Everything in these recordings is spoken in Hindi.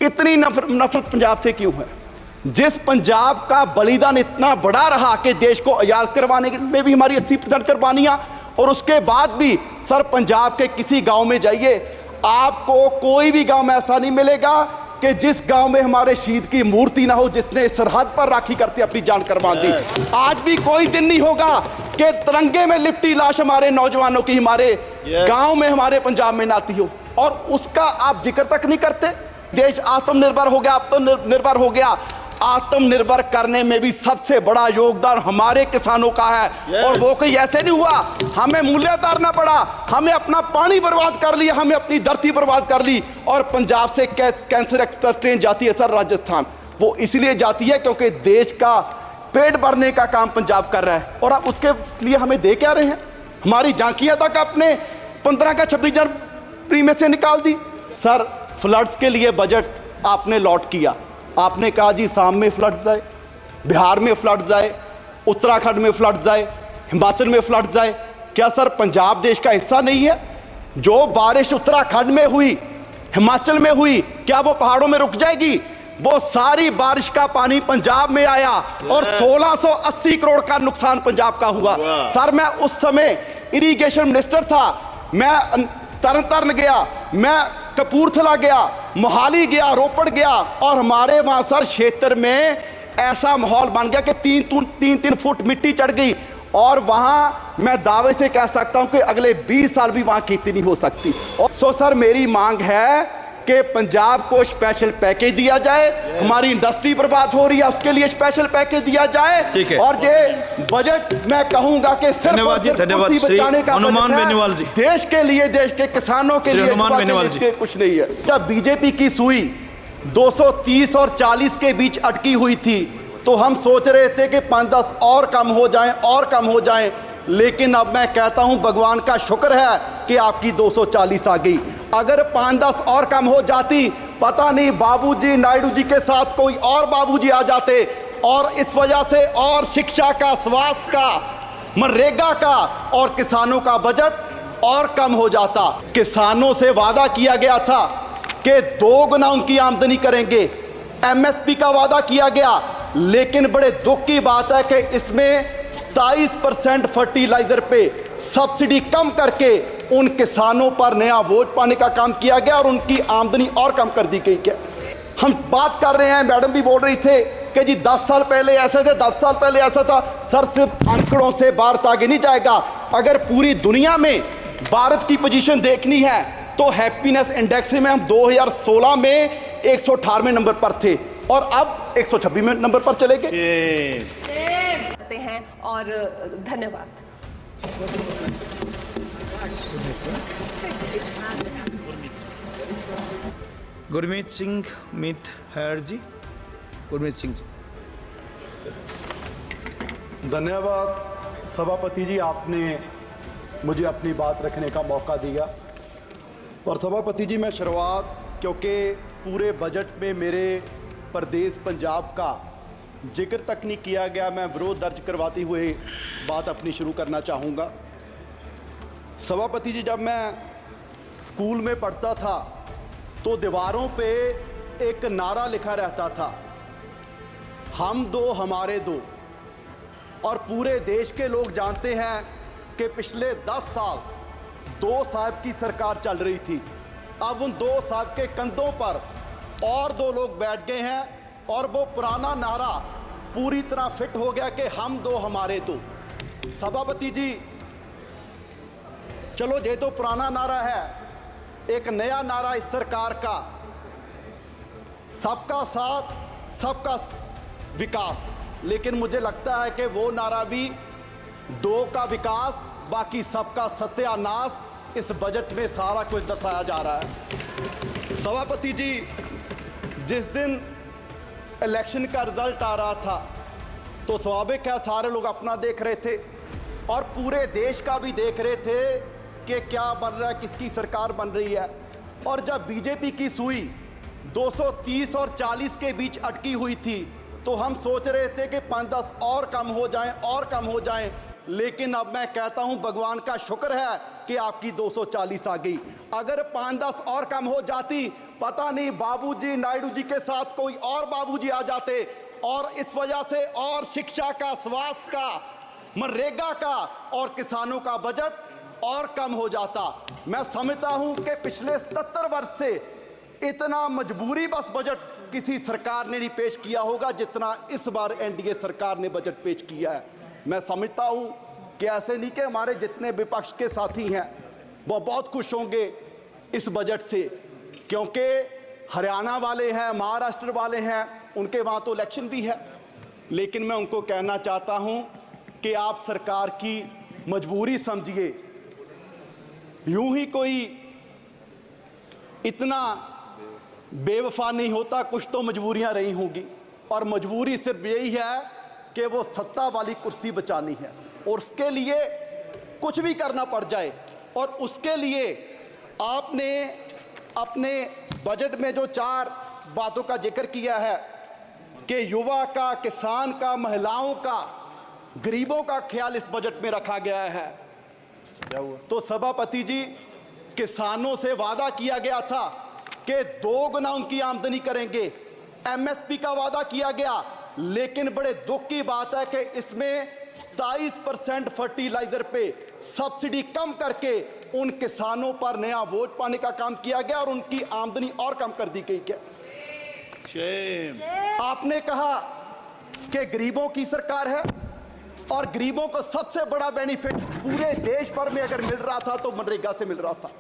इतनी नफरत पंजाब से क्यों है? जिस पंजाब का बलिदान इतना बड़ा रहा कि देश को आजाद करवाने में भी हमारी 80% कुर्बानियां, और उसके बाद भी सर पंजाब के किसी गांव में जाइए, आपको कोई भी गांव में ऐसा नहीं मिलेगा कि जिस गांव में हमारे शहीद की मूर्ति ना हो, जिसने सरहद पर राखी करते अपनी जान कुर्बान दी। आज भी कोई दिन नहीं होगा कि तिरंगे में लिपटी लाश हमारे नौजवानों की हमारे गांव में, हमारे पंजाब में नाती हो, और उसका आप जिक्र तक नहीं करते। देश आत्मनिर्भर हो गया, आत्मनिर्भर हो गया। आत्मनिर्भर करने में भी सबसे बड़ा योगदान हमारे किसानों का है। और वो कोई ऐसे नहीं हुआ हमें मूल्य उतारना पड़ा, हमें अपना पानी बर्बाद कर लिया, हमें अपनी धरती बर्बाद कर ली। और पंजाब से कैंसर एक्सप्रेस ट्रेन जाती है सर राजस्थान, वो इसलिए जाती है क्योंकि देश का पेट भरने का काम पंजाब कर रहा है। और आप उसके लिए हमें दे क्या रहे हैं? हमारी झांकियां तक आपने 15 का 26 जनवरी में से निकाल दी। सर फ्लड्स के लिए बजट आपने लॉट किया, आपने कहा जी शाम में फ्लड्स आए, बिहार में फ्लड्स आए, उत्तराखंड में फ्लड्स आए, हिमाचल में फ्लड्स आए। क्या सर पंजाब देश का हिस्सा नहीं है? जो बारिश उत्तराखंड में हुई, हिमाचल में हुई, क्या वो पहाड़ों में रुक जाएगी? वो सारी बारिश का पानी पंजाब में आया और 1680 करोड़ का नुकसान पंजाब का हुआ। सर मैं उस समय इरिगेशन मिनिस्टर था, मैं तरन गया, मैं कपूरथला गया, मोहाली गया, रोपड़ गया, और हमारे वहां सर क्षेत्र में ऐसा माहौल बन गया कि 3 फुट मिट्टी चढ़ गई। और वहां मैं दावे से कह सकता हूं कि अगले 20 साल भी वहां खेती नहीं हो सकती। सो सर मेरी मांग है कि पंजाब को स्पेशल पैकेज दिया जाए। हमारी इंडस्ट्री बर्बाद हो रही है, उसके लिए स्पेशल पैकेज दिया जाए। और ये बजट मैं कहूंगा कि सिर्फ बचाने का हनुमान बेनीवाल जी, देश के लिए, देश के किसानों के लिए, कुछ नहीं है। जब बीजेपी की सुई 230 और 40 के बीच अटकी हुई थी तो हम सोच रहे थे कि 5-10 और कम हो जाएं, और कम हो जाएं, लेकिन अब मैं कहता हूं भगवान का शुक्र है कि आपकी 240 आ गई। अगर 5-10 और कम हो जाती, पता नहीं बाबूजी नायडू जी के साथ कोई और बाबूजी आ जाते, और इस वजह से और शिक्षा का, स्वास्थ्य का, मनरेगा का और किसानों का बजट और कम हो जाता। किसानों से वादा किया गया था कि 2 गुना उनकी आमदनी करेंगे, एमएसपी का वादा किया गया, लेकिन बड़े दुख की बात है कि इसमें 27% फर्टिलाइजर पे सब्सिडी कम करके उन किसानों पर नया बोझ पाने का काम किया गया और उनकी आमदनी और कम कर दी गई। क्या हम बात कर रहे हैं, मैडम भी बोल रही थे कि जी 10 साल पहले ऐसे थे, 10 साल पहले ऐसा था। सर सिर्फ आंकड़ों से भारत आगे नहीं जाएगा। अगर पूरी दुनिया में भारत की पोजीशन देखनी है तो हैप्पीनेस इंडेक्स में हम 2016 में 118वें नंबर पर थे और अब 126वें नंबर पर चले गए हैं। और धन्यवाद। गुरमीत सिंह मीत हैर जी, गुरमीत सिंह जी। धन्यवाद सभापति जी, आपने मुझे अपनी बात रखने का मौका दिया। और सभापति जी मैं शुरुआत, क्योंकि पूरे बजट में मेरे प्रदेश पंजाब का जिक्र तक नहीं किया गया, मैं विरोध दर्ज करवाते हुए बात अपनी शुरू करना चाहूँगा। सभापति जी, जब मैं स्कूल में पढ़ता था तो दीवारों पे एक नारा लिखा रहता था, हम दो हमारे दो। और पूरे देश के लोग जानते हैं कि पिछले 10 साल 2 साहब की सरकार चल रही थी। अब उन 2 साहब के कंधों पर और 2 लोग बैठ गए हैं और वो पुराना नारा पूरी तरह फिट हो गया कि हम दो हमारे दो। सभापति जी, चलो ये तो पुराना नारा है, एक नया नारा इस सरकार का, सबका साथ सबका विकास। लेकिन मुझे लगता है कि वो नारा भी 2 का विकास बाकी सबका सत्यानाश इस बजट में सारा कुछ दर्शाया जा रहा है। सभापति जी, जिस दिन इलेक्शन का रिजल्ट आ रहा था तो स्वाभाविक है सारे लोग अपना देख रहे थे और पूरे देश का भी देख रहे थे कि क्या बन रहा है, किसकी सरकार बन रही है। और जब बीजेपी की सुई 230 और 40 के बीच अटकी हुई थी तो हम सोच रहे थे कि 5-10 और कम हो जाएं, और कम हो जाएं। लेकिन अब मैं कहता हूं भगवान का शुक्र है कि आपकी 240 आ गई। अगर 5-10 और कम हो जाती, पता नहीं बाबूजी नायडू जी के साथ कोई और बाबूजी आ जाते, और इस वजह से और शिक्षा का, स्वास्थ्य का, मनरेगा का और किसानों का बजट और कम हो जाता। मैं समझता हूं कि पिछले 77 वर्ष से इतना मजबूरी बस बजट किसी सरकार ने नहीं पेश किया होगा जितना इस बार एनडीए सरकार ने बजट पेश किया है। मैं समझता हूं कि ऐसे नहीं कि हमारे जितने विपक्ष के साथी हैं वो बहुत खुश होंगे इस बजट से, क्योंकि हरियाणा वाले हैं, महाराष्ट्र वाले हैं, उनके वहाँ तो इलेक्शन भी है। लेकिन मैं उनको कहना चाहता हूँ कि आप सरकार की मजबूरी समझिए। यूं ही कोई इतना बेवफा नहीं होता, कुछ तो मजबूरियां रही होंगी, और मजबूरी सिर्फ यही है कि वो सत्ता वाली कुर्सी बचानी है और उसके लिए कुछ भी करना पड़ जाए। और उसके लिए आपने अपने बजट में जो 4 बातों का जिक्र किया है कि युवा का, किसान का, महिलाओं का, गरीबों का ख्याल इस बजट में रखा गया है। तो सभापति जी, किसानों से वादा किया गया था कि 2 गुना उनकी आमदनी करेंगे, एमएसपी का वादा किया गया, लेकिन बड़े दुख की बात है कि इसमें 27% फर्टिलाइजर पे सब्सिडी कम करके उन किसानों पर नया बोझ पाने का काम किया गया और उनकी आमदनी और कम कर दी गई। क्या आपने कहा कि गरीबों की सरकार है, और गरीबों को सबसे बड़ा बेनिफिट पूरे देश भर में अगर मिल रहा था तो मनरेगा से मिल रहा था,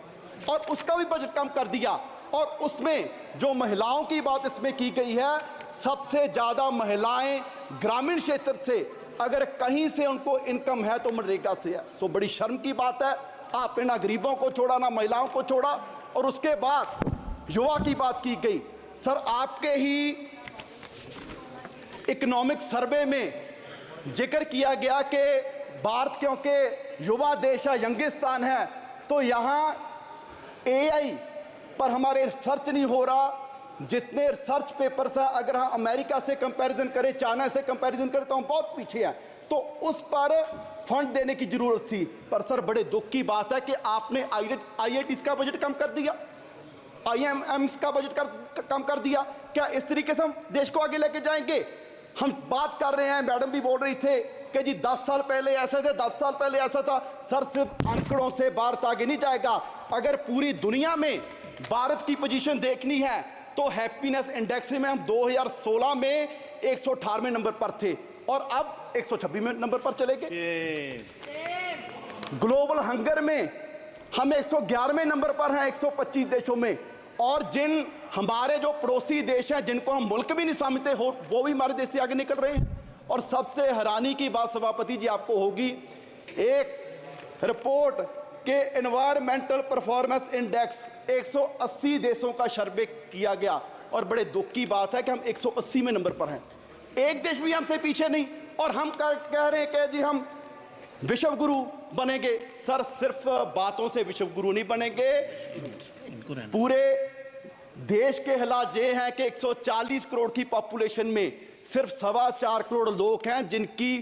और उसका भी बजट कम कर दिया। और उसमें जो महिलाओं की बात इसमें की गई है, सबसे ज़्यादा महिलाएं ग्रामीण क्षेत्र से, अगर कहीं से उनको इनकम है तो मनरेगा से है। सो बड़ी शर्म की बात है, आपने ना गरीबों को छोड़ा ना महिलाओं को छोड़ा। और उसके बाद युवा की बात की गई। सर, आपके ही इकोनॉमिक सर्वे में जिक्र किया गया कि भारत क्योंकि युवा देश है, यंगिस्तान है, तो यहाँ एआई पर हमारे रिसर्च नहीं हो रहा। जितने रिसर्च पेपर्स हैं, अगर हम अमेरिका से कंपैरिजन करें, चाइना से कंपैरिजन करें, तो हम बहुत पीछे हैं। तो उस पर फंड देने की जरूरत थी। पर सर, बड़े दुख की बात है कि आपने आईआईटीज का बजट कम कर दिया, आईएमएम्स का बजट कम कर दिया। क्या इस तरीके से हम देश को आगे लेके जाएंगे? हम बात कर रहे हैं, मैडम भी बोल रही थे कि जी 10 साल पहले ऐसे थे, 10 साल पहले ऐसा था। सर, सिर्फ आंकड़ों से भारत आगे नहीं जाएगा। अगर पूरी दुनिया में भारत की पोजीशन देखनी है तो हैप्पीनेस इंडेक्स में हम 2016 में 118वें नंबर पर थे और अब 126वें नंबर पर चले गए। ग्लोबल हंगर में हम 111वें नंबर पर हैं 125 देशों में। और जिन हमारे जो पड़ोसी देश हैं, जिनको हम मुल्क भी नहीं समझते हो, वो भी हमारे देश से आगे निकल रहे हैं। और सबसे हैरानी की बात सभापति जी आपको होगी, एक रिपोर्ट के एनवायरमेंटल परफॉर्मेंस इंडेक्स 180 देशों का सर्वे किया गया, और बड़े दुख की बात है कि हम 180वें नंबर पर हैं। एक देश भी हमसे पीछे नहीं, और हम कह रहे हैं कि जी हम विश्व गुरु बनेंगे। सर, सिर्फ बातों से विश्व गुरु नहीं बनेंगे। पूरे देश के हालात ये हैं कि 140 करोड़ की पॉपुलेशन में सिर्फ 4.25 करोड़ लोग हैं जिनकी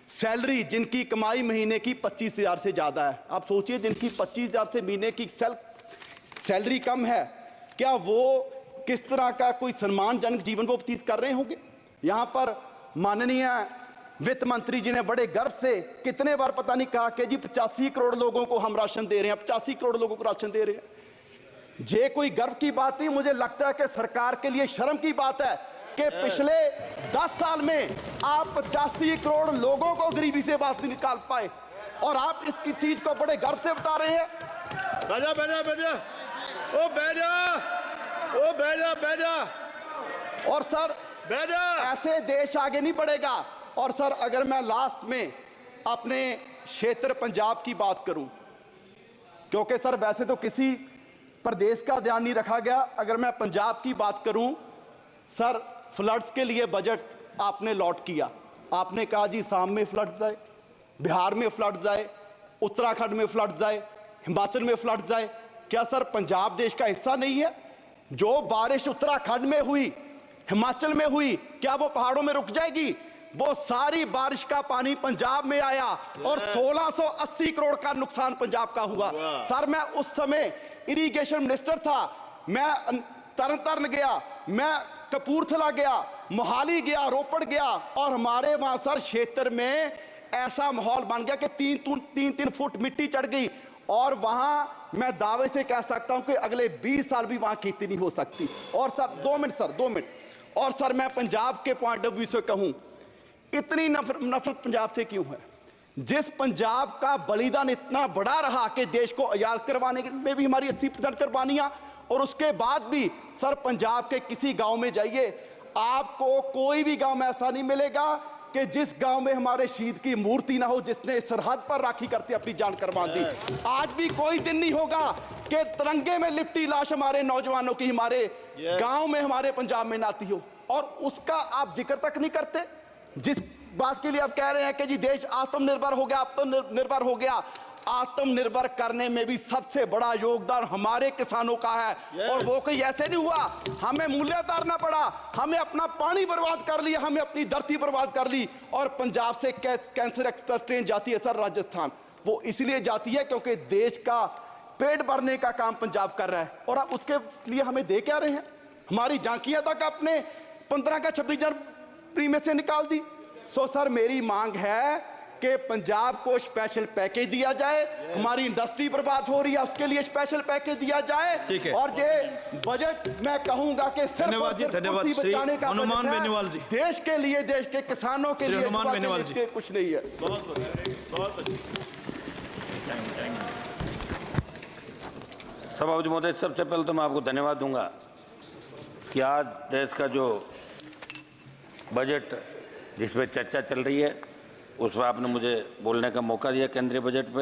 सैलरी, जिनकी कमाई महीने की 25,000 से ज़्यादा है। आप सोचिए, जिनकी 25,000 से महीने की सैलरी कम है, क्या वो किस तरह का कोई सम्मानजनक जीवन वो व्यतीत कर रहे होंगे? यहाँ पर माननीय वित्त मंत्री जी ने बड़े गर्व से कितने बार पता नहीं कहा कि जी 85 करोड़ लोगों को हम राशन दे रहे हैं, 85 करोड़ लोगों को राशन दे रहे हैं। ये कोई गर्व की बात नहीं, मुझे लगता है कि सरकार के लिए शर्म की बात है कि पिछले 10 साल में आप 85 करोड़ लोगों को गरीबी से बाहर निकाल पाए, और आप इसकी चीज को बड़े गर्व से बता रहे हैं। बैजा बैजा बैजा, ओ बैजा, ओ बैजा बैजा। और सर, बैजा, ऐसे देश आगे नहीं बढ़ेगा। और सर, अगर मैं लास्ट में अपने क्षेत्र पंजाब की बात करूं, क्योंकि सर वैसे तो किसी प्रदेश का ध्यान नहीं रखा गया, अगर मैं पंजाब की बात करूं, सर फ्लड्स के लिए बजट आपने लॉट किया। आपने कहा जी साम में फ्लड्स आए, बिहार में फ्लड्स आए, उत्तराखंड में फ्लड्स आए, हिमाचल में फ्लड्स आए। क्या सर पंजाब देश का हिस्सा नहीं है? जो बारिश उत्तराखंड में हुई, हिमाचल में हुई, क्या वो पहाड़ों में रुक जाएगी? वो सारी बारिश का पानी पंजाब में आया और 1680 करोड़ का नुकसान पंजाब का हुआ। सर मैं उस समय इरिगेशन मिनिस्टर था, मैं तरन गया, मैं कपूरथला गया, मोहाली गया, रोपड़ गया और हमारे वहां सर क्षेत्र में ऐसा माहौल बन गया कि 3-3 फुट मिट्टी चढ़ गई और वहां मैं दावे से कह सकता हूं कि अगले 20 साल भी वहां खेती नहीं हो सकती। और सर 2 मिनट और सर मैं पंजाब के पॉइंट ऑफ व्यू से कहूं, इतनी नफरत पंजाब से क्यों है? जिस पंजाब का बलिदान इतना बड़ा रहा कि देश को आजाद करवाने में भी हमारी 80% कुर्बानियां, और उसके बाद भी सर पंजाब के किसी गांव में जाइए, आपको कोई भी गांव में ऐसा नहीं मिलेगा कि जिस गांव में हमारे शहीद की मूर्ति ना हो, जिसने सरहद पर राखी करते अपनी जान कुर्बान दी। आज भी कोई दिन नहीं होगा कि तिरंगे में लिपटी लाश हमारे नौजवानों की हमारे गांव में, हमारे पंजाब में ना आती हो, और उसका आप जिक्र तक नहीं करते। जिस बात के लिए आप कह रहे हैं कि जी देश आत्मनिर्भर हो गया, आत्मनिर्भर हो गया, आत्मनिर्भर करने में भी सबसे बड़ा योगदान हमारे किसानों का है। और वो कोई ऐसे नहीं हुआ हमें मूल्य उतारना पड़ा, हमें अपना पानी बर्बाद कर लिया, हमें अपनी धरती बर्बाद कर ली। और पंजाब से कैंसर एक्सप्रेस ट्रेन जाती है सर राजस्थान, वो इसलिए जाती है क्योंकि देश का पेट भरने का काम पंजाब कर रहा है। और आप उसके लिए हमें दे क्या रहे हैं? हमारी झांकियां तक आपने 15 का 26 जनवरी में से निकाल दी। सो सर मेरी मांग है कि पंजाब को स्पेशल पैकेज दिया जाए, हमारी इंडस्ट्री बर्बाद हो रही है उसके लिए स्पेशल पैकेज दिया जाए। और ये बजट मैं कहूंगा कि सिर्फ कुर्सी बचाने का हनुमान बेनीवाल जी, देश के लिए, देश के किसानों के लिए, हनुमान बेनीवाल जी कुछ नहीं है। बहुत सभापति महोदय, सबसे पहले तो मैं आपको धन्यवाद दूंगा कि आज देश का जो बजट जिस पे चर्चा चल रही है उस पर आपने मुझे बोलने का मौका दिया केंद्रीय बजट पे।